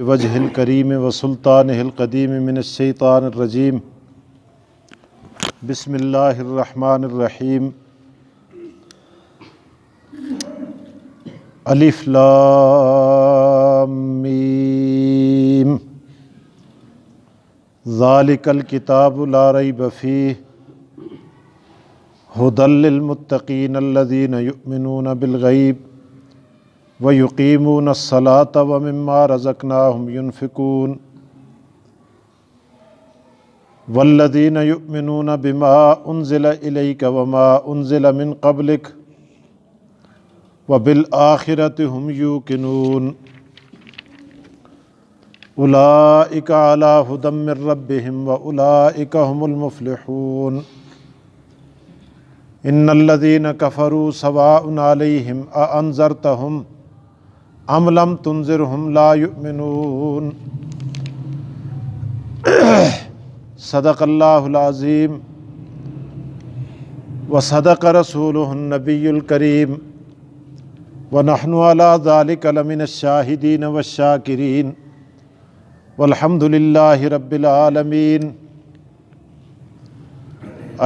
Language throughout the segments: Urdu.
بوجہ الکریم وسلطانہ القدیم من الشیطان الرجیم بسم اللہ الرحمن الرحیم الف لام میم ذالک الکتاب لا ریب فیہ ھدی للمتقین الذین یؤمنون بالغیب وَيُقِيمُونَ الصَّلَاةَ وَمِمَّا رَزَقْنَاهُمْ يُنْفِقُونَ وَالَّذِينَ يُؤْمِنُونَ بِمَا أُنزِلَ إِلَيْكَ وَمَا أُنزِلَ مِن قَبْلِكَ وَبِالْآخِرَةِ هُمْ يُوقِنُونَ أُولَئِكَ عَلَى هُدًى مِّن رَّبِّهِمْ وَأُولَئِكَ هُمُ الْمُفْلِحُونَ إِنَّ الَّذِينَ كَفَرُوا سَوَاءٌ عَلَيْهِمْ أَأَنذَرْتَهُمْ ام لم تنذرهم لا یؤمنون صدق اللہ العظیم وصدق رسولہ النبی الکریم ونحن علی ذلک لمن الشاہدین والشاکرین والحمد للہ رب العالمین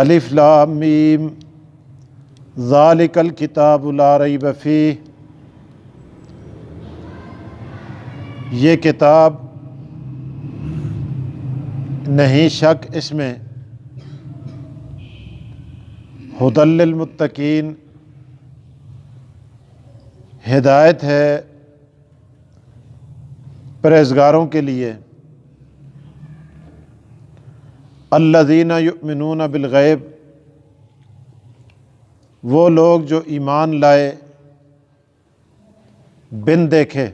الف لام میم ذالک الکتاب لا ریب فیہ یہ کتاب نہیں شک اس میں ھدی للمتقین ہدایت ہے پرہیزگاروں کے لیے الذین یؤمنون بالغیب وہ لوگ جو ایمان لائے بن دیکھے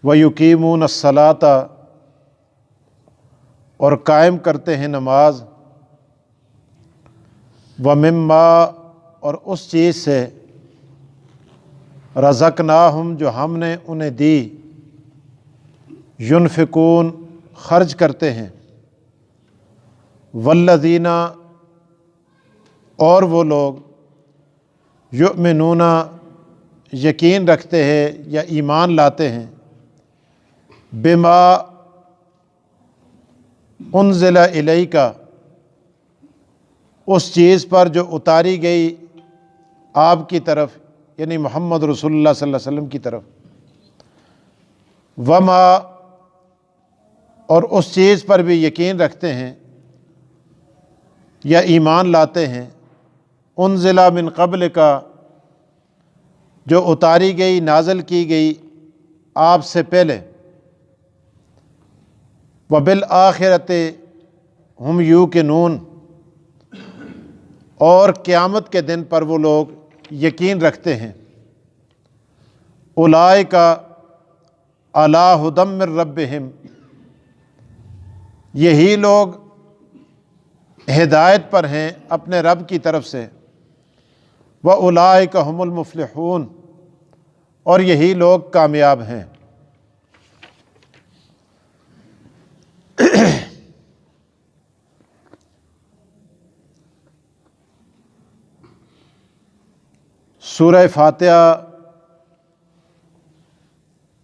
وَيُقِيمُونَ الصَّلَاةَ اور قائم کرتے ہیں نماز وَمِمَّا اور اس چیز سے رَزَقْنَاهُمْ جو ہم نے انہیں دی يُنْفِقُونَ خرچ کرتے ہیں وَالَّذِينَ اور وہ لوگ يُؤْمِنُونَ یقین رکھتے ہیں یا ایمان لاتے ہیں بما انزل الیک اس چیز پر جو اتاری گئی آپ کی طرف یعنی محمد رسول اللہ صلی اللہ علیہ وسلم کی طرف وما اور اس چیز پر بھی یقین رکھتے ہیں یا ایمان لاتے ہیں انزل من قبل کا جو اتاری گئی نازل کی گئی آپ سے پہلے وَبِالْآخِرَةِ هُمْ يُوقِنُونَ اور قیامت کے دن پر وہ لوگ یقین رکھتے ہیں اولئک علی ھدی من ربہم یہی لوگ ہدایت پر ہیں اپنے رب کی طرف سے وَأُولَئِكَ هُمُ الْمُفْلِحُونَ اور یہی لوگ کامیاب ہیں سورہ فاتحہ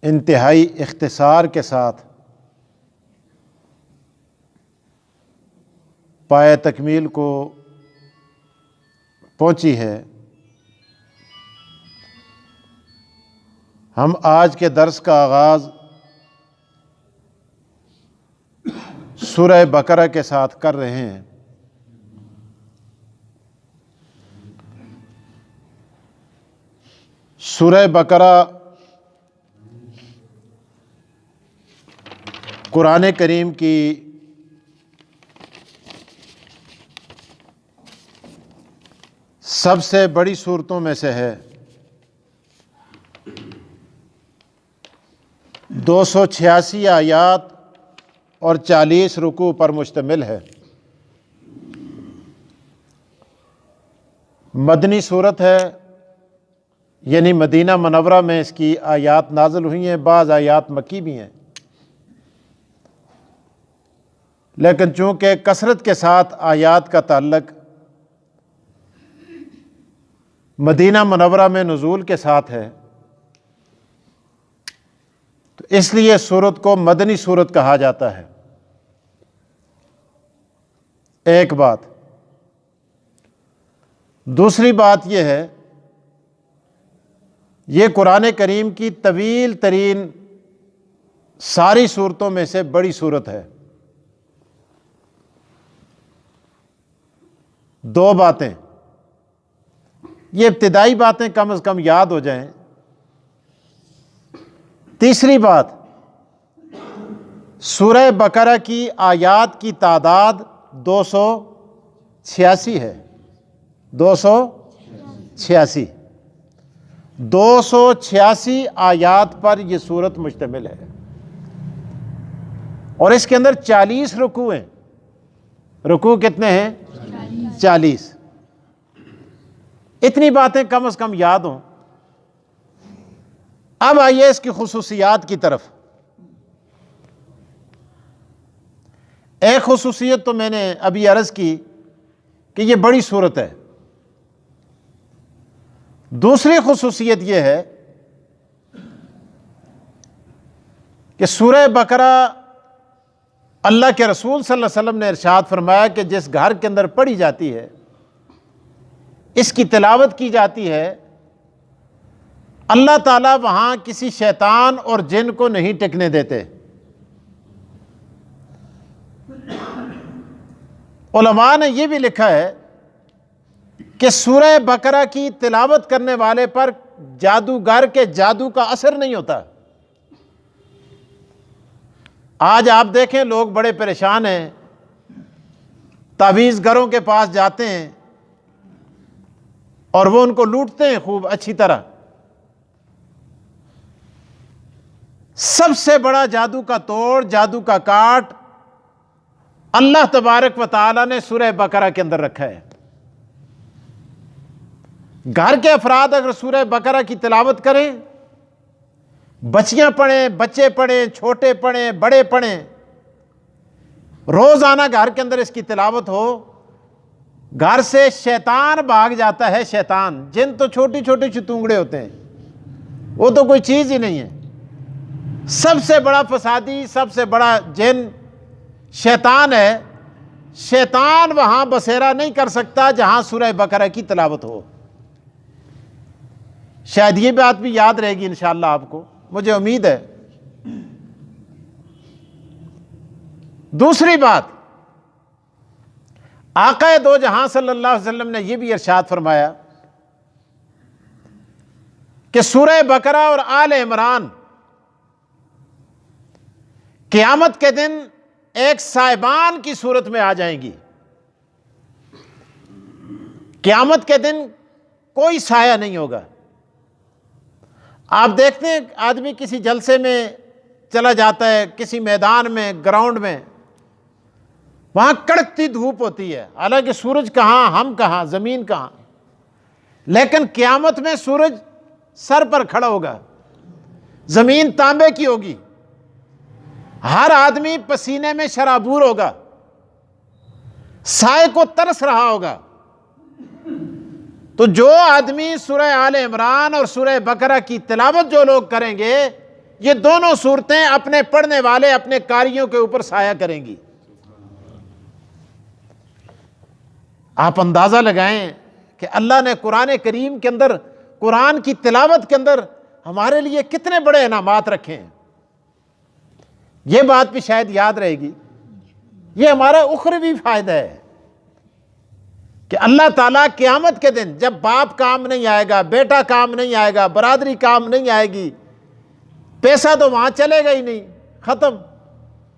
انتہائی اختصار کے ساتھ پایہ تکمیل کو پہنچی ہے ہم آج کے درس کا آغاز سورہ بقرہ کے ساتھ کر رہے ہیں سورہ بقرہ قرآن کریم کی سب سے بڑی صورتوں میں سے ہے 286 آیات اور 40 رکوع پر مشتمل ہے مدنی صورت ہے یعنی مدینہ منورہ میں اس کی آیات نازل ہوئی ہیں بعض آیات مکی بھی ہیں لیکن چونکہ کثرت کے ساتھ آیات کا تعلق مدینہ منورہ میں نزول کے ساتھ ہے، تو اس لیے سورت کو مدنی سورت کہا جاتا ہے۔ ایک بات۔ دوسری بات یہ ہے، یہ قرآن کریم کی طویل ترین ساری سورتوں میں سے بڑی سورت ہے۔ دو باتیں، یہ ابتدائی باتیں کم از کم یاد ہو جائیں۔ تیسری بات، سورہ بقرہ کی آیات کی تعداد 286 ہے۔ 286 286 آیات پر یہ سورت مشتمل ہے، اور اس کے اندر 40 رکوع ہیں۔ رکوع کتنے ہیں؟ 40۔ اتنی باتیں کم از کم یاد ہوں۔ اب آئیے اس کی خصوصیات کی طرف۔ ایک خصوصیت تو میں نے ابھی عرض کی کہ یہ بڑی سورت ہے۔ دوسری خصوصیت یہ ہے کہ سورہ بقرہ اللہ کے رسول صلی اللہ علیہ وسلم نے ارشاد فرمایا کہ جس گھر کے اندر پڑھی جاتی ہے، اس کی تلاوت کی جاتی ہے، اللہ تعالیٰ وہاں کسی شیطان اور جن کو نہیں ٹکنے دیتے۔ علماء نے یہ بھی لکھا ہے کہ سورہ بقرہ کی تلاوت کرنے والے پر جادوگر کے جادو کا اثر نہیں ہوتا۔ آج آپ دیکھیں لوگ بڑے پریشان ہیں، تعویذ گروں کے پاس جاتے ہیں اور وہ ان کو لوٹتے ہیں خوب اچھی طرح۔ سب سے بڑا جادو کا توڑ، جادو کا کاٹ اللہ تبارک و تعالی نے سورہ بقرہ کے اندر رکھا ہے۔ گھر کے افراد اگر سورہ بقرہ کی تلاوت کریں، بچیاں پڑھیں، بچے پڑھیں، چھوٹے پڑھیں، بڑے پڑھیں، روزانہ گھر کے اندر اس کی تلاوت ہو، گھر سے شیطان بھاگ جاتا ہے۔ شیطان، جن تو چھوٹی چھوٹی چتونگڑے ہوتے ہیں، وہ تو کوئی چیز ہی نہیں ہے۔ سب سے بڑا فسادی، سب سے بڑا جن شیطان ہے۔ شیطان وہاں بسیرا نہیں کر سکتا جہاں سورہ بقرہ کی تلاوت ہو۔ شاید یہ بات بھی یاد رہے گی انشاءاللہ آپ کو، مجھے امید ہے۔ دوسری بات، آقا دو جہاں صلی اللہ علیہ وسلم نے یہ بھی ارشاد فرمایا کہ سورہ بقرہ اور آل عمران قیامت کے دن ایک سائبان کی صورت میں آ جائیں گی۔ قیامت کے دن کوئی سایہ نہیں ہوگا۔ آپ دیکھتے ہیں آدمی کسی جلسے میں چلا جاتا ہے، کسی میدان میں، گراؤنڈ میں، وہاں کڑکتی دھوپ ہوتی ہے، حالانکہ سورج کہاں، ہم کہاں، زمین کہاں، لیکن قیامت میں سورج سر پر کھڑا ہوگا، زمین تانبے کی ہوگی، ہر آدمی پسینے میں شرابور ہوگا، سائے کو ترس رہا ہوگا۔ تو جو آدمی سورہ آل عمران اور سورہ بقرہ کی تلاوت جو لوگ کریں گے، یہ دونوں صورتیں اپنے پڑھنے والے، اپنے قاریوں کے اوپر سایہ کریں گی۔ آپ اندازہ لگائیں کہ اللہ نے قرآن کریم کے اندر، قرآن کی تلاوت کے اندر ہمارے لیے کتنے بڑے انعامات رکھے ہیں۔ یہ بات بھی شاید یاد رہے گی۔ یہ ہمارا اخروی فائدہ ہے کہ اللہ تعالیٰ قیامت کے دن جب باپ کام نہیں آئے گا، بیٹا کام نہیں آئے گا، برادری کام نہیں آئے گی، پیسہ تو وہاں چلے گا ہی نہیں، ختم،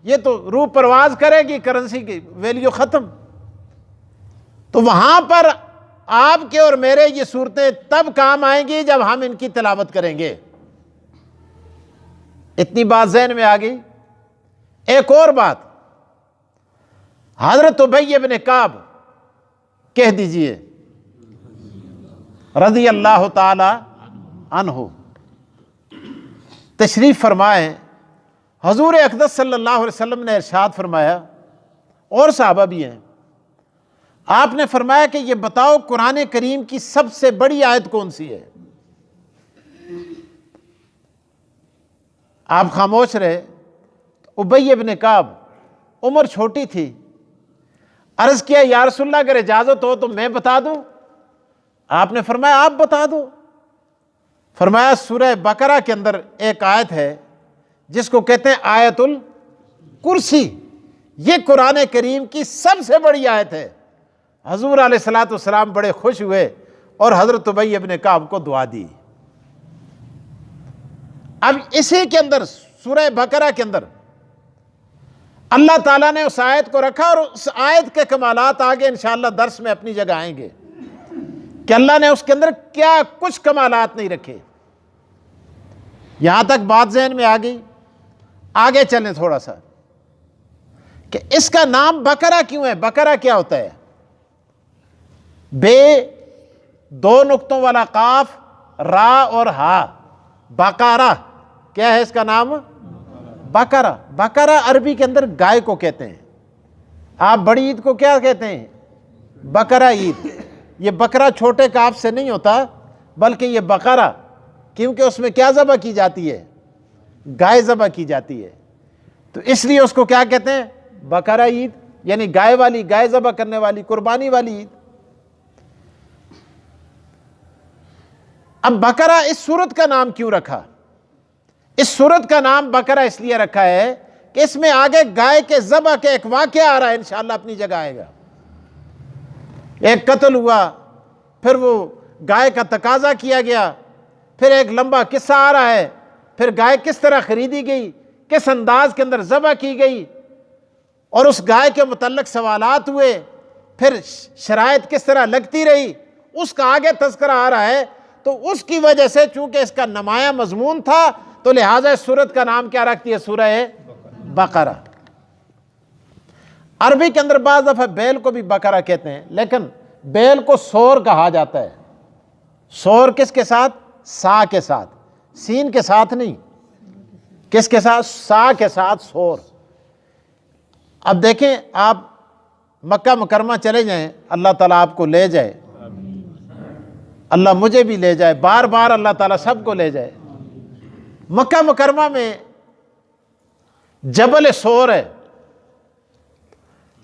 یہ تو روح پرواز کرے گی، کرنسی کی ویلیو ختم۔ تو وہاں پر آپ کے اور میرے یہ صورتیں تب کام آئیں گی جب ہم ان کی تلاوت کریں گے۔ اتنی بات ذہن میں آ گئی۔ ایک اور بات، حضرت ابی بن کعب کہہ دیجئے رضی اللہ تعالی عنہ، تشریف فرمائیں، حضور اقدس صلی اللہ علیہ وسلم نے ارشاد فرمایا، اور صحابہ بھی ہیں، آپ نے فرمایا کہ یہ بتاؤ قرآن کریم کی سب سے بڑی آیت کون سی ہے؟ آپ خاموش رہے۔ ابی ابن کعب، عمر چھوٹی تھی، عرض کیا یا رسول اللہ اگر اجازت ہو تو میں بتا دوں؟ آپ نے فرمایا آپ بتا دو۔ فرمایا سورہ بقرہ کے اندر ایک آیت ہے جس کو کہتے ہیں آیت الکرسی، یہ قرآن کریم کی سب سے بڑی آیت ہے۔ حضور علیہ الصلوۃ والسلام بڑے خوش ہوئے اور حضرت ابی ابن کعب کو دعا دی۔ اب اسی کے اندر سورہ بقرہ کے اندر اللہ تعالیٰ نے اس آیت کو رکھا، اور اس آیت کے کمالات آگے انشاءاللہ درس میں اپنی جگہ آئیں گے کہ اللہ نے اس کے اندر کیا کچھ کمالات نہیں رکھے۔ یہاں تک بات ذہن میں آ گئی۔ آگے چلیں تھوڑا سا کہ اس کا نام بقرہ کیوں ہے؟ بقرہ کیا ہوتا ہے؟ بے، دو نقطوں والا قاف، را اور ہا، بقرہ کیا ہے اس کا نام؟ بقرہ۔ بقرہ عربی کے اندر گائے کو کہتے ہیں۔ آپ بڑی عید کو کیا کہتے ہیں؟ بقرہ عید۔ یہ بقرہ چھوٹے کاف سے نہیں ہوتا بلکہ یہ بقرہ، کیونکہ اس میں کیا ذبح کی جاتی ہے؟ گائے ذبح کی جاتی ہے، تو اس لیے اس کو کیا کہتے ہیں؟ بقرہ عید، یعنی گائے والی، گائے ذبح کرنے والی، قربانی والی عید۔ اب بقرہ اس سورت کا نام کیوں رکھا؟ اس سورت کا نام بقرہ اس لیے رکھا ہے کہ اس میں آگے گائے کے ذبح کے ایک واقعہ آ رہا ہے، انشاءاللہ اپنی جگہ آئے گا۔ ایک قتل ہوا، پھر وہ گائے کا تقاضا کیا گیا، پھر ایک لمبا قصہ آ رہا ہے، پھر گائے کس طرح خریدی گئی، کس انداز کے اندر ذبح کی گئی، اور اس گائے کے متعلق سوالات ہوئے، پھر شرائط کس طرح لگتی رہی، اس کا آگے تذکرہ آ رہا ہے۔ تو اس کی وجہ سے چونکہ اس کا نمایاں مضمون تھا تو لہٰذا اس سورت کا نام کیا رکھتی ہے؟ سورہ بقرہ۔ عربی کے اندر بعض دفعہ بیل کو بھی بقرہ کہتے ہیں، لیکن بیل کو سور کہا جاتا ہے۔ سور کس کے ساتھ؟ سا کے ساتھ، سین کے ساتھ نہیں۔ کس کے ساتھ؟ سا کے ساتھ سور۔ اب دیکھیں، آپ مکہ مکرمہ چلے جائیں، اللہ تعالیٰ آپ کو لے جائے، اللہ مجھے بھی لے جائے، بار بار اللہ تعالیٰ سب کو لے جائے۔ مکہ مکرمہ میں جبل سور ہے۔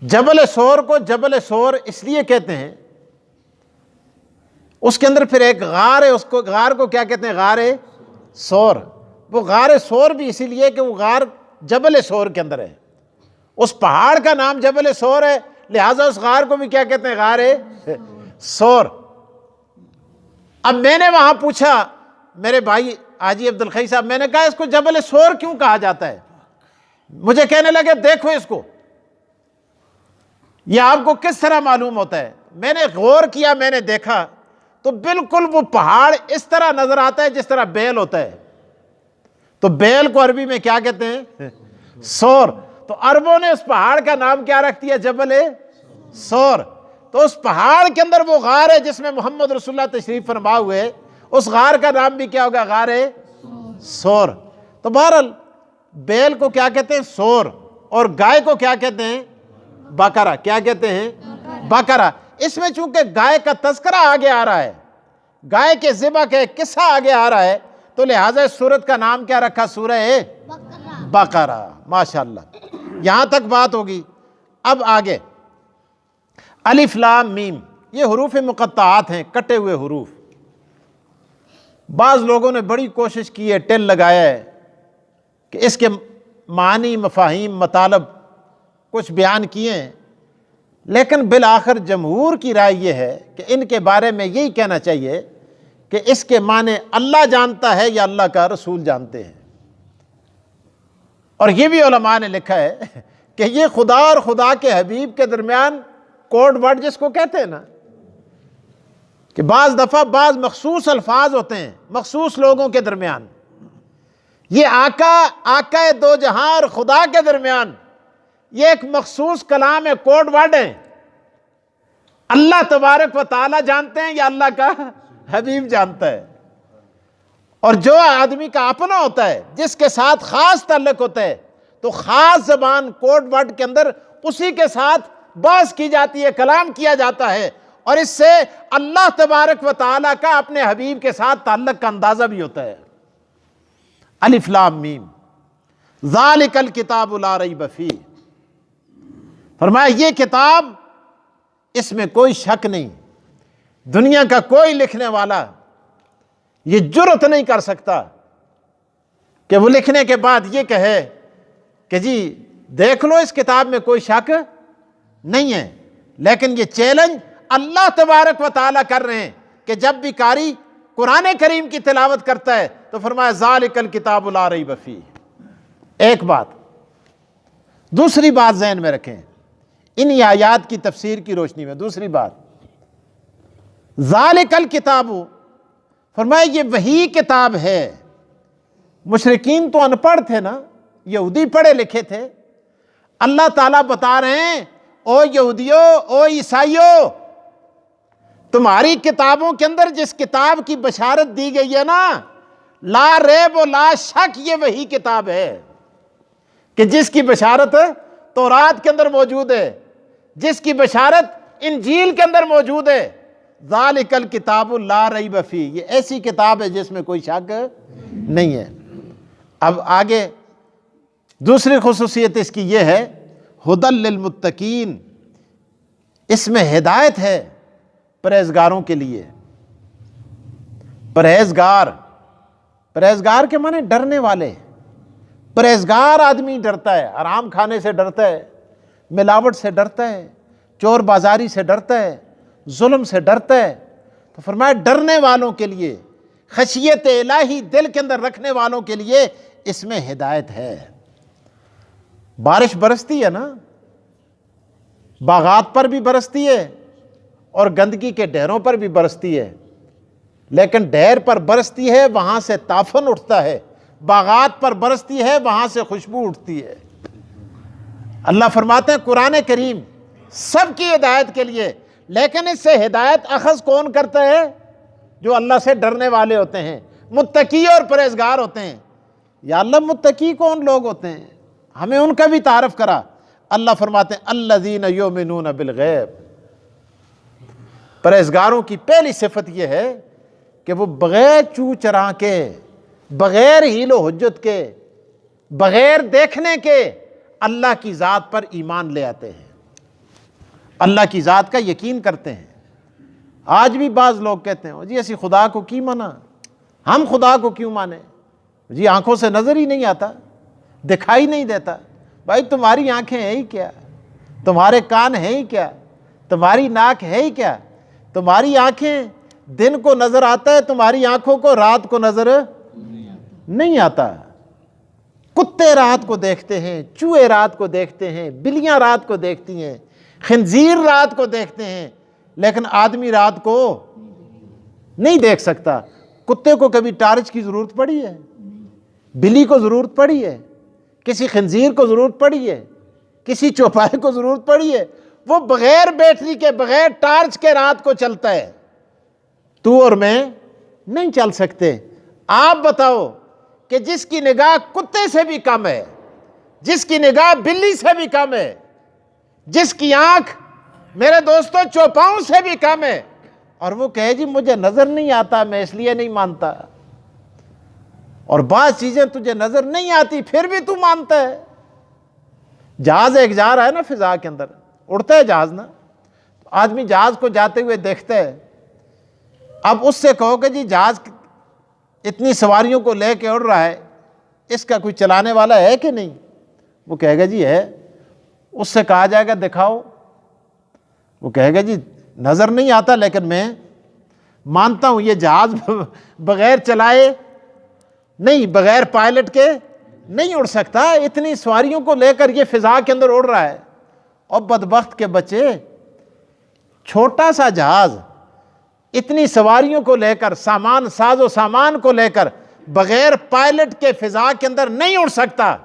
جبل سور کو جبل سور اس لیے کہتے ہیں، اس کے اندر پھر ایک غار ہے، اس کو غار کو کیا کہتے ہیں؟ غار سور۔ وہ غار سور بھی اسی لیے کہ وہ غار جبل سور کے اندر ہے، اس پہاڑ کا نام جبل سور ہے، لہٰذا اس غار کو بھی کیا کہتے ہیں؟ غار سور۔ اب میں نے وہاں پوچھا میرے بھائی حاجی عبد الخی صاحب، میں نے کہا اس کو جبل سور کیوں کہا جاتا ہے؟ مجھے کہنے لگے دیکھو اس کو، یہ آپ کو کس طرح معلوم ہوتا ہے؟ میں نے غور کیا، میں نے دیکھا تو بالکل وہ پہاڑ اس طرح نظر آتا ہے جس طرح بیل ہوتا ہے۔ تو بیل کو عربی میں کیا کہتے ہیں؟ سور۔ تو عربوں نے اس پہاڑ کا نام کیا رکھ دیا؟ جبل سور۔ تو اس پہاڑ کے اندر وہ غار ہے جس میں محمد رسول اللہ تشریف فرما ہوئے، اس غار کا نام بھی کیا ہوگا؟ غار سور۔ تو بہرحال بیل کو کیا کہتے ہیں؟ سور، اور گائے کو کیا کہتے ہیں؟ بقرہ۔ کیا کہتے ہیں؟ بقرہ۔ اس میں چونکہ گائے کا تذکرہ آگے آ رہا ہے، گائے کے ذبح کا ایک قصہ آگے آ رہا ہے، تو لہٰذا اس سورت کا نام کیا رکھا؟ سورہ بقرہ۔ ماشاءاللہ، یہاں تک بات ہوگی۔ اب آگے الف لام میم، یہ حروف مقطعات ہیں، کٹے ہوئے حروف۔ بعض لوگوں نے بڑی کوشش کی ہے، ٹل لگایا ہے کہ اس کے معنی، مفاہیم، مطالب کچھ بیان کیے ہیں، لیکن بالآخر جمہور کی رائے یہ ہے کہ ان کے بارے میں یہی کہنا چاہیے کہ اس کے معنی اللہ جانتا ہے یا اللہ کا رسول جانتے ہیں۔ اور یہ بھی علماء نے لکھا ہے کہ یہ خدا اور خدا کے حبیب کے درمیان کوڈ ورڈ جس کو کہتے ہیں نا، کہ بعض دفعہ بعض مخصوص الفاظ ہوتے ہیں مخصوص لوگوں کے درمیان، یہ آقا دو جہاں اور خدا کے درمیان یہ ایک مخصوص کلام ہے، کوڈ ورڈ ہے۔ اللہ تبارک و تعالی جانتے ہیں یا اللہ کا حبیب جانتا ہے۔ اور جو آدمی کا اپنا ہوتا ہے، جس کے ساتھ خاص تعلق ہوتا ہے، تو خاص زبان کوڈ ورڈ کے اندر اسی کے ساتھ بحث کی جاتی ہے، کلام کیا جاتا ہے، اور اس سے اللہ تبارک و تعالیٰ کا اپنے حبیب کے ساتھ تعلق کا اندازہ بھی ہوتا ہے۔ الف لام میم، ذالک الکتاب لا ریب فیہ، فرمایا یہ کتاب، اس میں کوئی شک نہیں، دنیا کا کوئی لکھنے والا یہ جرت نہیں کر سکتا کہ وہ لکھنے کے بعد یہ کہے کہ جی دیکھ لو اس کتاب میں کوئی شک نہیں ہے۔ لیکن یہ چیلنج اللہ تبارک و تعالیٰ کر رہے ہیں کہ جب بھی قاری قرآن کریم کی تلاوت کرتا ہے تو فرمایا ذالک الکتاب لا ریب فیہ۔ ایک بات، دوسری بات ذہن میں رکھیں انہی آیات کی تفسیر کی روشنی میں، دوسری بات، ذالک الکتاب، فرمایا یہ وہی کتاب ہے۔ مشرکین تو ان پڑھ تھے نا، یہودی پڑھے لکھے تھے۔ اللہ تعالیٰ بتا رہے ہیں او یہودیوں، او عیسائیوں، تمہاری کتابوں کے اندر جس کتاب کی بشارت دی گئی ہے نا، لا ریب و لا شک یہ وہی کتاب ہے کہ جس کی بشارت تورات کے اندر موجود ہے، جس کی بشارت انجیل کے اندر موجود ہے۔ ذالک الکتاب لا ریب فیہ، یہ ایسی کتاب ہے جس میں کوئی شک نہیں ہے۔ اب آگے دوسری خصوصیت اس کی یہ ہے ھدی للمتقین، اس میں ہدایت ہے پرہیزگاروں کے لیے۔ پرہیزگار کے معنی ڈرنے والے۔ پرہیزگار آدمی ڈرتا ہے، حرام کھانے سے ڈرتا ہے، ملاوٹ سے ڈرتا ہے، چور بازاری سے ڈرتا ہے، ظلم سے ڈرتا ہے۔ تو فرمایا ڈرنے والوں کے لیے، خشیت الہی دل کے اندر رکھنے والوں کے لیے اس میں ہدایت ہے۔ بارش برستی ہے نا، باغات پر بھی برستی ہے اور گندگی کے ڈھیروں پر بھی برستی ہے، لیکن ڈھیر پر برستی ہے وہاں سے تعفن اٹھتا ہے، باغات پر برستی ہے وہاں سے خوشبو اٹھتی ہے۔ اللہ فرماتے ہیں قرآن کریم سب کی ہدایت کے لیے، لیکن اس سے ہدایت اخذ کون کرتا ہے؟ جو اللہ سے ڈرنے والے ہوتے ہیں، متقی اور پرہیزگار ہوتے ہیں۔ یا اللہ متقی کون لوگ ہوتے ہیں؟ ہمیں ان کا بھی تعارف کرا۔ اللہ فرماتے ہیں الذین یؤمنون بالغیب، پرہیزگاروں کی پہلی صفت یہ ہے کہ وہ بغیر چو چراں کے، بغیر حیل و حجت کے، بغیر دیکھنے کے اللہ کی ذات پر ایمان لے آتے ہیں، اللہ کی ذات کا یقین کرتے ہیں۔ آج بھی بعض لوگ کہتے ہیں جی اسی خدا کو کی مانا، ہم خدا کو کیوں مانے؟ جی آنکھوں سے نظر ہی نہیں آتا، دکھائی نہیں دیتا۔ بھائی تمہاری آنکھیں ہیں ہی کیا؟ تمہارے کان ہیں ہی کیا؟ تمہاری ناک ہے ہی کیا؟ تمہاری آنکھیں دن کو نظر آتا ہے، تمہاری آنکھوں کو رات کو نظر نہیں آتا۔ کتے رات کو دیکھتے ہیں، چوہے رات کو دیکھتے ہیں، بلیاں رات کو دیکھتی ہیں، خنزیر رات کو دیکھتے ہیں، لیکن آدمی رات کو نہیں دیکھ سکتا۔ کتے کو کبھی ٹارچ کی ضرورت پڑی ہے؟ بلی کو ضرورت پڑی ہے؟ کسی خنزیر کو ضرورت پڑی ہے؟ کسی چوپائے کو ضرورت پڑی ہے؟ وہ بغیر بیٹری کے، بغیر ٹارچ کے رات کو چلتا ہے۔ تو اور میں نہیں چل سکتے۔ آپ بتاؤ کہ جس کی نگاہ کتے سے بھی کم ہے، جس کی نگاہ بلی سے بھی کم ہے، جس کی آنکھ میرے دوستو چوپاؤں سے بھی کم ہے، اور وہ کہے جی مجھے نظر نہیں آتا میں اس لیے نہیں مانتا، اور بعض چیزیں تجھے نظر نہیں آتی پھر بھی تو مانتا ہے۔ جہاز ایک جا رہا ہے نا فضا کے اندر، اڑتا ہے جہاز نا، آدمی جہاز کو جاتے ہوئے دیکھتا ہے۔ اب اس سے کہو کہ جی جہاز اتنی سواریوں کو لے کے اڑ رہا ہے، اس کا کوئی چلانے والا ہے کہ نہیں؟ وہ کہے گا جی ہے۔ اس سے کہا جائے گا دکھاؤ، وہ کہے گا جی نظر نہیں آتا لیکن میں مانتا ہوں یہ جہاز بغیر چلائے نہیں، بغیر پائلٹ کے نہیں اڑ سکتا، اتنی سواریوں کو لے کر یہ فضا کے اندر اڑ رہا ہے۔ اور بدبخت کے بچے، چھوٹا سا جہاز اتنی سواریوں کو لے کر، سامان، ساز و سامان کو لے کر بغیر پائلٹ کے فضا کے اندر نہیں اڑ سکتا،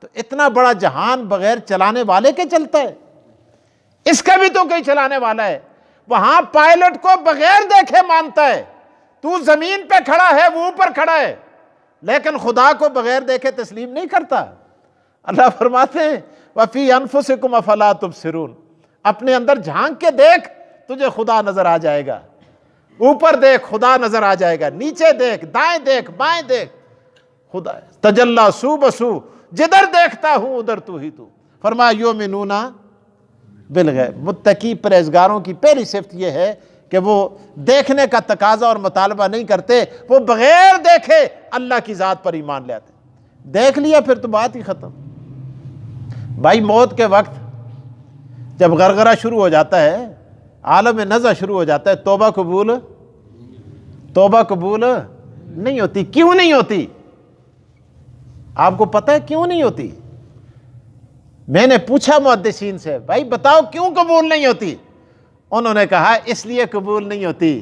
تو اتنا بڑا جہان بغیر چلانے والے کے چلتا ہے؟ اس کا بھی تو کوئی چلانے والا ہے۔ وہاں پائلٹ کو بغیر دیکھے مانتا ہے، تو زمین پہ کھڑا ہے وہ اوپر کھڑا ہے، لیکن خدا کو بغیر دیکھے تسلیم نہیں کرتا۔ اللہ فرماتے ہیں وَفِي أَنفُسِكُمْ أَفَلَا تُبْصِرُونَ، اپنے اندر جھانک کے دیکھ تجھے خدا نظر آ جائے گا۔ اوپر دیکھ خدا نظر آ جائے گا، نیچے دیکھ، دائیں دیکھ، بائیں دیکھ، خدا تجلی سو بسو، جدھر دیکھتا ہوں ادھر تو ہی تو۔ فرمایا یؤمنون بالغیب، متقی پرہیزگاروں کی پہلی صفت یہ ہے کہ وہ دیکھنے کا تقاضا اور مطالبہ نہیں کرتے، وہ بغیر دیکھے اللہ کی ذات پر ایمان لے آتے۔ دیکھ لیا پھر تو بات ہی ختم۔ بھائی موت کے وقت جب غرغرہ شروع ہو جاتا ہے، عالم نزع شروع ہو جاتا ہے، توبہ قبول نہیں ہوتی۔ کیوں نہیں ہوتی؟ آپ کو پتہ ہے کیوں نہیں ہوتی؟ میں نے پوچھا محدثین سے، بھائی بتاؤ کیوں قبول نہیں ہوتی؟ انہوں نے کہا اس لیے قبول نہیں ہوتی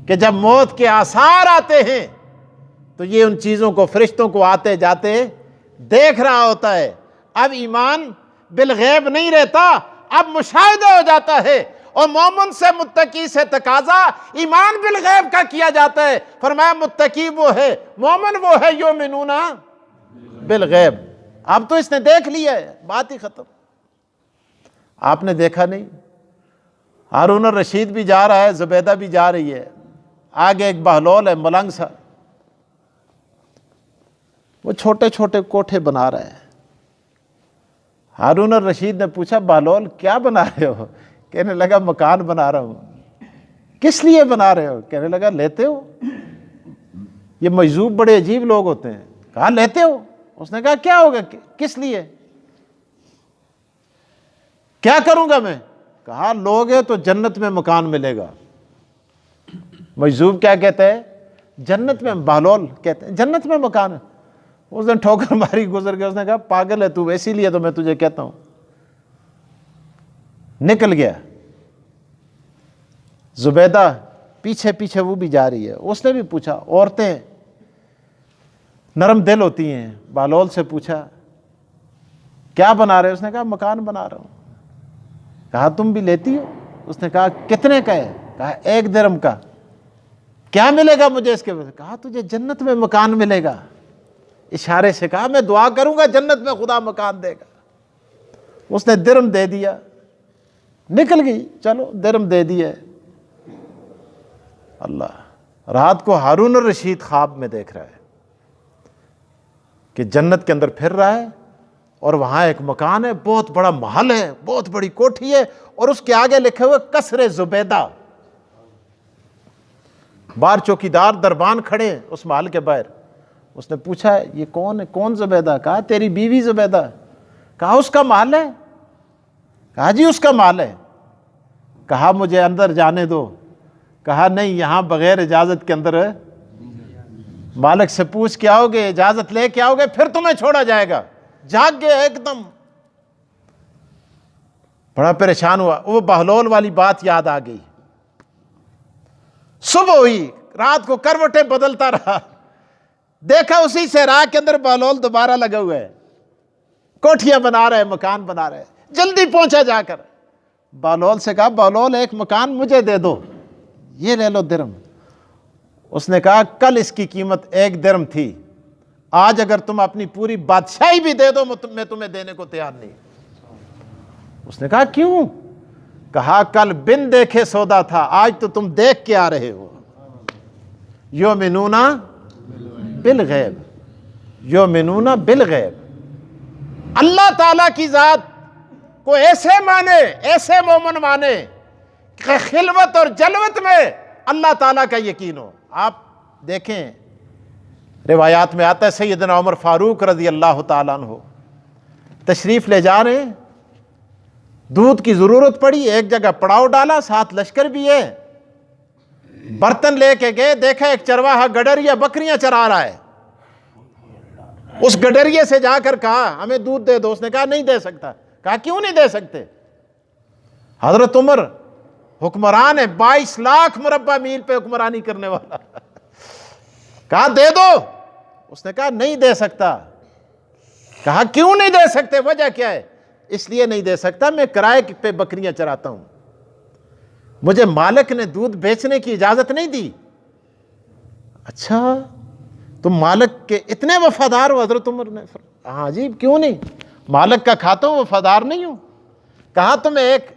کہ جب موت کے آثار آتے ہیں تو یہ ان چیزوں کو، فرشتوں کو آتے جاتے دیکھ رہا ہوتا ہے۔ اب ایمان بالغیب نہیں رہتا، اب مشاہدہ ہو جاتا ہے، اور مومن سے متقی سے تقاضا ایمان بالغیب کا کیا جاتا ہے۔ فرمایا متقی وہ ہے، مومن وہ ہے یؤمنون بالغیب۔ اب تو اس نے دیکھ لیا ہے، بات ہی ختم۔ آپ نے دیکھا نہیں، ہارون الرشید بھی جا رہا ہے، زبیدہ بھی جا رہی ہے، آگے ایک بہلول ہے ملنگ سا، وہ چھوٹے چھوٹے کوٹھے بنا رہا ہے۔ ہارون الرشید نے پوچھا بہلول کیا بنا رہے ہو؟ کہنے لگا مکان بنا رہا ہوں۔ کس لیے بنا رہے ہو؟ کہنے لگا لیتے ہو؟ یہ مجذوب بڑے عجیب لوگ ہوتے ہیں۔ کہا لیتے ہو؟ اس نے کہا کیا ہوگا، کس لیے، کیا کروں گا میں؟ کہا لوگے تو جنت میں مکان ملے گا۔ مجذوب کیا کہتے ہیں؟ جنت میں، بہلول کہتے ہیں جنت میں مکان ہے۔ اس نے ٹھوکر ماری، گزر گیا۔ اس نے کہا پاگل ہے تو، اسی لیے تو میں تجھے کہتا ہوں۔ نکل گیا۔ زبیدہ پیچھے پیچھے وہ بھی جا رہی ہے۔ اس نے بھی پوچھا، عورتیں نرم دل ہوتی ہیں، بہلول سے پوچھا کیا بنا رہے ہو؟ اس نے کہا مکان بنا رہا ہوں۔ کہا تم بھی لیتی ہو؟ اس نے کہا کتنے کا ہے؟ کہا 1 درہم کا۔ کیا ملے گا مجھے اس کے بعد؟ کہا تجھے جنت میں مکان ملے گا۔ اشارے سے کہا میں دعا کروں گا جنت میں خدا مکان دے گا۔ اس نے درہم دے دیا، نکل گئی۔ چلو درہم دے دیا۔ اللہ، رات کو ہارون الرشید خواب میں دیکھ رہا ہے کہ جنت کے اندر پھر رہا ہے، اور وہاں ایک مکان ہے، بہت بڑا محل ہے، بہت بڑی کوٹھی ہے، اور اس کے آگے لکھے ہوئے قصر زبیدہ۔ باہر چوکیدار دربان کھڑے ہیں اس محل کے باہر۔ اس نے پوچھا یہ کون ہے؟ کون زبیدہ؟ کہا تیری بیوی زبیدہ۔ کہا اس کا محل ہے؟ کہا جی اس کا محل ہے۔ کہا مجھے اندر جانے دو۔ کہا نہیں، یہاں بغیر اجازت کے اندر مالک سے پوچھ کے آؤ گے، اجازت لے کے آؤ گے، پھر تمہیں چھوڑا جائے گا۔ جاگ گئے ایک دم، بڑا پریشان ہوا۔ وہ بہلول والی بات یاد آ گئی۔ صبح ہوئی، رات کو کروٹیں بدلتا رہا، دیکھا اسی صحرا کے اندر بہلول دوبارہ لگا ہوا ہے، کوٹھیاں بنا رہے، مکان بنا رہے۔ جلدی پہنچا جا کر، بہلول سے کہا بہلول ایک مکان مجھے دے دو، یہ لے لو درہم۔ اس نے کہا کل اس کی قیمت 1 درہم تھی، آج اگر تم اپنی پوری بادشاہی بھی دے دو میں تمہیں دینے کو تیار نہیں۔ اس نے کہا کیوں؟ کہا کل بن دیکھے سودا تھا، آج تو تم دیکھ کے آ رہے ہو۔ یؤمنون بالغیب، یؤمنون بالغیب۔ اللہ تعالیٰ کی ذات کو ایسے مانے، ایسے مومن مانے کہ خلوت اور جلوت میں اللہ تعالیٰ کا یقین ہو۔ آپ دیکھیں روایات میں آتا ہے سیدنا عمر فاروق رضی اللہ تعالیٰ عنہ تشریف لے جا رہے ہیں، دودھ کی ضرورت پڑی، ایک جگہ پڑاؤ ڈالا، ساتھ لشکر بھی ہے، برتن لے کے گئے، دیکھا ایک چرواہا گڈریا بکریاں چرا رہا ہے۔ اس گڈریے سے جا کر کہا ہمیں دودھ دے دو۔ اس نے کہا نہیں دے سکتا۔ کہا کیوں نہیں دے سکتے؟ حضرت عمر حکمران ہے، 22 لاکھ مربع میل پہ حکمرانی کرنے والا۔ کہا دے دو۔ اس نے کہا نہیں دے سکتا۔ کہا کیوں نہیں دے سکتے؟ وجہ کیا ہے؟ اس لیے نہیں دے سکتا میں کرائے پہ بکریاں چراتا ہوں، مجھے مالک نے دودھ بیچنے کی اجازت نہیں دی۔ اچھا تم مالک کے اتنے وفادار ہو؟ حضرت عمر نے ہاں جی کیوں نہیں، مالک کا کھاتا ہوں، وفادار نہیں ہوں۔ کہا تمہیں ایک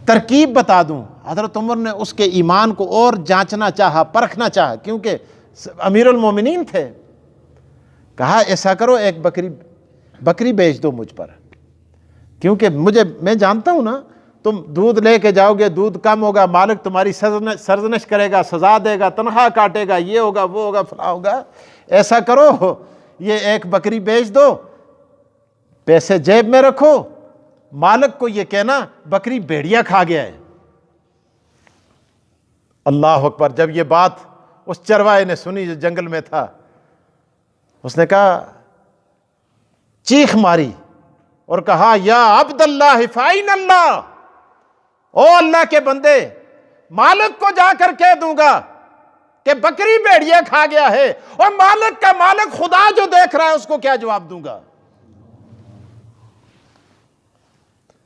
ترکیب بتا دوں۔ حضرت عمر نے اس کے ایمان کو اور جانچنا چاہا، پرکھنا چاہا، کیونکہ امیر المومنین تھے، کہا ایسا کرو ایک بکری بیچ دو مجھ پر، کیونکہ میں جانتا ہوں نا تم دودھ لے کے جاؤ گے، دودھ کم ہوگا، مالک تمہاری سرزنش کرے گا، سزا دے گا، تنخواہ کاٹے گا، یہ ہوگا وہ ہوگا فلاں ہوگا، ایسا کرو یہ ایک بکری بیچ دو، پیسے جیب میں رکھو، مالک کو یہ کہنا بکری بھیڑیا کھا گیا ہے۔ اللہ اکبر! جب یہ بات اس چروائے نے سنی جو جنگل میں تھا، اس نے کہا، چیخ ماری اور کہا، یا عبد اللہ فائن اللہ، او اللہ کے بندے، مالک کو جا کر کہہ دوں گا کہ بکری بھیڑیا کھا گیا ہے، اور مالک کا مالک خدا جو دیکھ رہا ہے اس کو کیا جواب دوں گا؟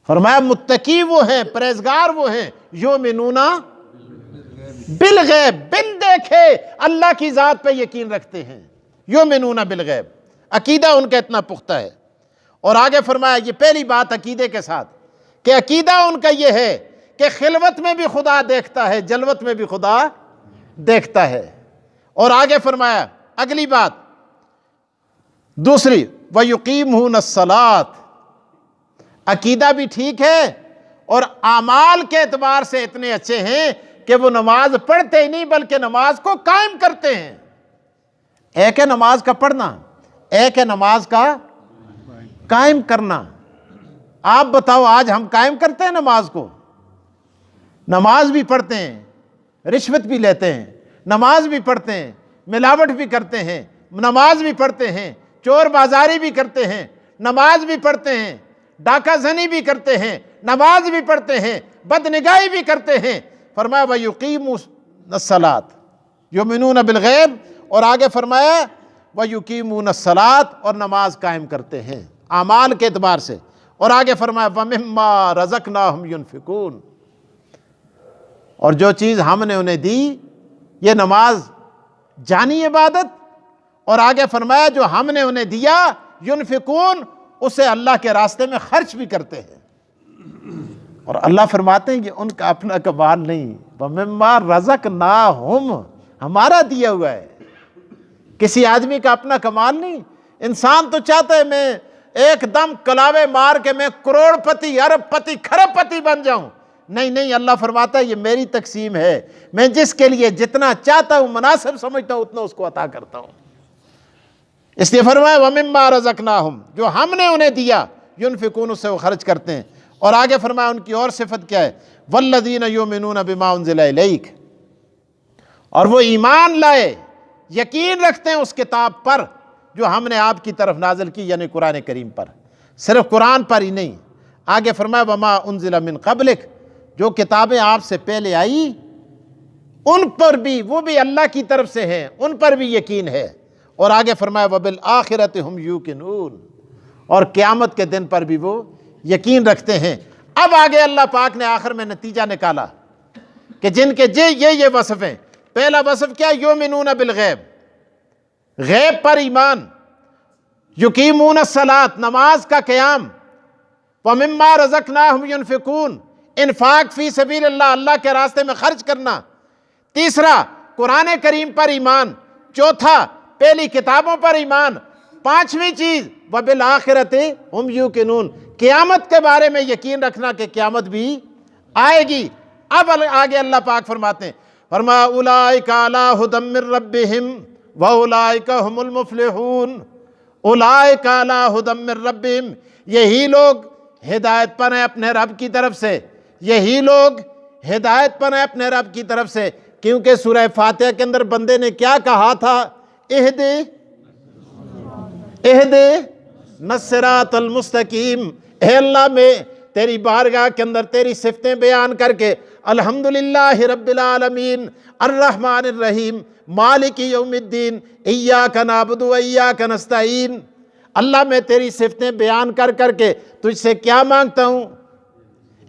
فرمایا متقی وہ ہیں، پرہیزگار وہ ہیں، یؤمنون بالغیب، بن دیکھے اللہ کی ذات پہ یقین رکھتے ہیں، یؤمنون بالغیب، عقیدہ ان کا اتنا پختہ ہے۔ اور آگے فرمایا، یہ پہلی بات عقیدے کے ساتھ، کہ عقیدہ ان کا یہ ہے کہ خلوت میں بھی خدا دیکھتا ہے، جلوت میں بھی خدا دیکھتا ہے۔ اور آگے فرمایا اگلی بات دوسری، وَيُقِيمُونَ الصَّلَاةَ، عقیدہ بھی ٹھیک ہے اور اعمال کے اعتبار سے اتنے اچھے ہیں کہ وہ نماز پڑھتے ہی نہیں بلکہ نماز کو قائم کرتے ہیں۔ ایک ہے نماز کا پڑھنا، ایک ہے نماز کا قائم کرنا۔ آپ بتاؤ آج ہم قائم کرتے ہیں نماز کو؟ نماز بھی پڑھتے ہیں، رشوت بھی لیتے ہیں، نماز بھی پڑھتے ہیں، ملاوٹ بھی کرتے ہیں، نماز بھی پڑھتے ہیں، چور بازاری بھی کرتے ہیں، نماز بھی پڑھتے ہیں، ڈاکہ زنی بھی کرتے ہیں، نماز بھی پڑھتے ہیں، بدنگاہی بھی کرتے ہیں۔ فرمایا وَيُقِيمُونَ الصَّلَاةَ، یؤمنون بالغیب، اور آگے فرمایا وَيُقِيمُونَ الصَّلَاةَ، اور نماز قائم کرتے ہیں اعمال کے اعتبار سے۔ اور آگے فرمایا وَمِمَّا رَزَقْنَاهُمْ يُنْفِقُونَ، اور جو چیز ہم نے انہیں دی، یہ نماز جانی عبادت، اور آگے فرمایا جو ہم نے انہیں دیا، يُنْفِقُونَ، اسے اللہ کے راستے میں خرچ بھی کرتے ہیں۔ اور اللہ فرماتے ہیں کہ ان کا اپنا کمال نہیں، وَمِمَّا رَزَقْنَاهُمْ، ہمارا دیا ہوا ہے، کسی آدمی کا اپنا کمال نہیں۔ انسان تو چاہتا ہے میں ایک دم کلاوے مار کے میں کروڑ پتی، ارب پتی، کھرب پتی بن جاؤں۔ نہیں نہیں، اللہ فرماتا ہے یہ میری تقسیم ہے، میں جس کے لیے جتنا چاہتا ہوں، مناسب سمجھتا ہوں، اتنا اس کو عطا کرتا ہوں۔ اس لیے فرمایا وَمِمَّا رَزَقْنَاهُمْ، جو ہم نے انہیں دیا، يُنْفِقُونَ، اس سے وہ خرچ کرتے ہیں۔ اور آگے فرمایا ان کی اور صفت کیا ہے، وَالَّذِينَ يُؤْمِنُونَ بِمَا أُنزِلَ إِلَيْكَ، اور وہ ایمان لائے، یقین رکھتے ہیں اس کتاب پر جو ہم نے آپ کی طرف نازل کی، یعنی قرآن کریم پر، صرف قرآن پر ہی نہیں۔ آگے فرمایا وَمَا أُنزِلَ مِن قَبْلِكَ، جو کتابیں آپ سے پہلے آئی ان پر بھی، وہ بھی اللہ کی طرف سے ہیں، ان پر بھی یقین ہے۔ اور آگے فرمایا وَبِالْآخِرَةِ هُمْ يُوقِنُونَ، اور قیامت کے دن پر بھی وہ یقین رکھتے ہیں۔ اب آگے اللہ پاک نے آخر میں نتیجہ نکالا کہ جن کے یہ وصف ہیں۔ پہلا وصف کیا؟ یؤمنون بالغیب، غیب پر ایمان، یقیمون الصلاۃ، نماز کا قیام، وَمِمَّا رَزَقْنَاهُمْ يُنْفِقُونَ، انفاق فی سبیل اللہ، اللہ کے راستے میں خرچ کرنا۔ تیسرا قرآن کریم پر ایمان، چوتھا پہلی کتابوں پر ایمان، پانچویں چیز وَبِالْآخِرَةِ هُمْ يُوقِنُونَ، قیامت کے بارے میں یقین رکھنا کہ قیامت بھی آئے گی۔ اب آگے اللہ پاک فرماتے ہیں، فرمایا اولئک علی ھدی من ربہم واولئک ھم المفلحون، اولئک علی ھدی من ربہم، یہی لوگ ہدایت پر ہیں اپنے رب کی طرف سے، یہی لوگ ہدایت پر ہیں اپنے رب کی طرف سے۔ کیونکہ سورہ فاتحہ کے اندر بندے نے کیا کہا تھا؟ اہدنا الصراط المستقیم، اے اللہ میں تیری بارگاہ کے اندر تیری صفتیں بیان کر کے، الحمدللہ رب العالمین الرحمن الرحیم مالک یوم الدین ایاک نعبد و ایاک نستعین، اللہ میں تیری صفتیں بیان کر کر کے تجھ سے کیا مانگتا ہوں؟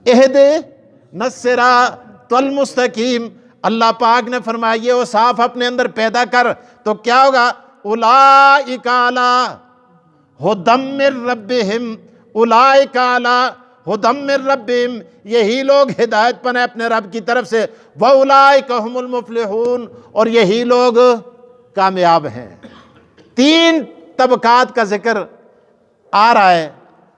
اہدنا الصراط المستقیم۔ اللہ پاک نے فرمایا یہ اوصاف اپنے اندر پیدا کر تو کیا ہوگا؟ اولئک علی ھدی من ربہم، اولئک علی ھدی من ربہم، یہی لوگ ہدایت پر ہیں اپنے رب کی طرف سے، واولئک ھم المفلحون، اور یہی لوگ کامیاب ہیں۔ 3 طبقات کا ذکر آ رہا ہے،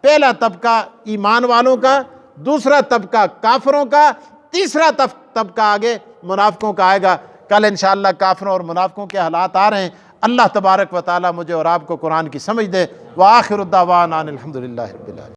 پہلا طبقہ ایمان والوں کا، دوسرا طبقہ کافروں کا، تیسرا طبقہ آگے منافقوں کا آئے گا۔ کل انشاءاللہ کافروں اور منافقوں کے حالات آ رہے ہیں۔ اللہ تبارک و تعالی مجھے اور آپ کو قرآن کی سمجھ دے۔ وآخر الدعوانا ان الحمدللہ رب العالمین۔